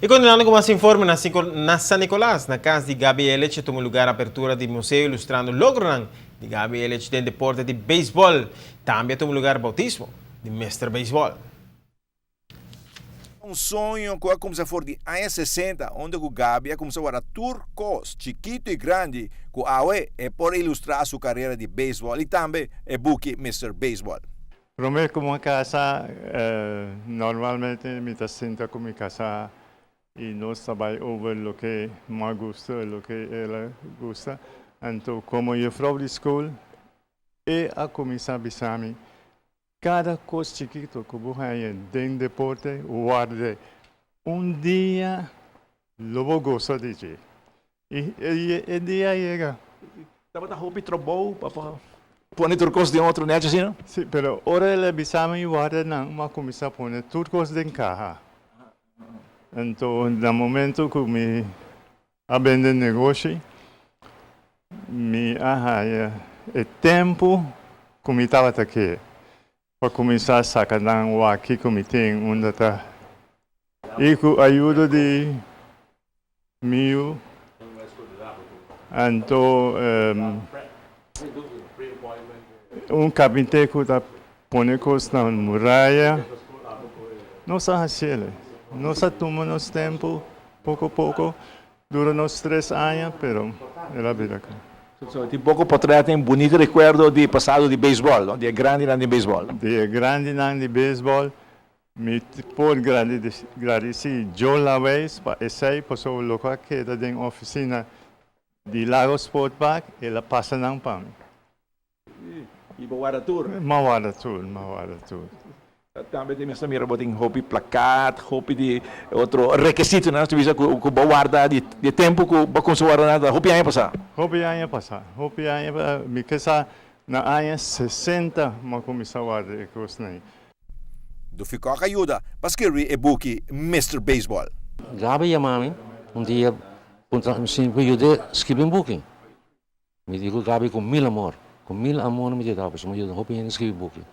E continuando com mais informe na San Nicolás, na casa de Gabi Elech, tomou lugar a abertura do museu ilustrando o logro de Gabi Elech no deporte de beisebol. Também tomou lugar o bautismo de Mr. Beisebol. Um sonho que começou for de anos 60, onde o Gabi começou a turcos, chiquito e grande, que aue é por ilustrar a sua carreira de beisebol e também é book Mr. Beisebol. Para mim, como casa, normalmente me sinto como casa e nós trabalhamos over o que mais gosta, o que ela gosta. Então, como eu fui de escola, e a começar a pensar, cada coisa chiquita que eu faço dentro do deporte, guarde, dia, eu vou gostar de ti. E dia chega. Estava na roupa e trobou, para pôr turcos de outro net assim, não? Sim, mas ora ela pensava em guardar, não, mas começar a pôr turcos dentro de casa. Então, no momento que me abri o negócio, me arraia o tempo que me estava aqui para começar a sacar o aqui que me tem onde está. E com a ajuda de meu, então, carpinteiro que está pondo coisas na muralha, não se achei. Nós tomamos nosso tempo, pouco a pouco, dura nos 3 anos, mas é a vida. Tem pouco portrait, tem bonito recuerdo de passado de beisebol, de grande ano de beisebol. De grande ano de beisebol, me pode agradecer Joe Lawes, para esse pessoa local que está na oficina de Lago Sport Park, ela passa não para mim. E Mawara Tour. Mawara Tour. Também tem essa mira botem roupa placat, roupa de outro requisito, né? Tu visa que guarda de tempo que ba consumo nada, roupa aí passar. Roupa aí passar. Me casa na ano 60, mas começar a guardar coisas aí. Do ficou a ajuda para escrever e book Mr. Beisebol. Gabi chamava-me dia, me ajudou a escrever booking. Me digo Gabi com mil amor me deu, mas me ajudou a escrever booking.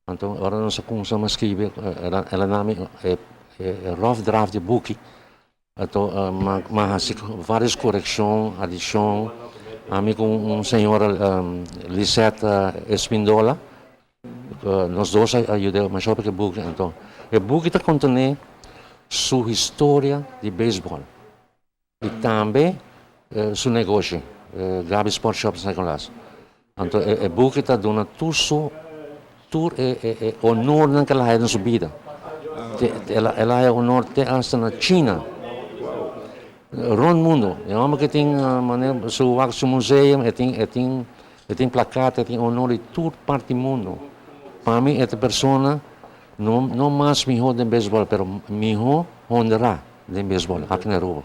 Então, agora nós começamos a escrever, ela nome rough draft de book. Então, mas várias correções, adições. A com senhor Lisette Espindola, nós dois ajudamos mais sobre o book. Então, o book está contendo sua história de beisebol e também seu negócio, Gabi Sport Shop San Nicolás. Então, o book está dando tudo é honor naquela área da sua vida. Ela é honor até na China. Rond mundo. É uma que tem seu museu, tem placata, tem honor de toda parte do mundo. Para mim, esta pessoa não mais melhor de beisebol, mas melhor honra de beisebol aqui na rua.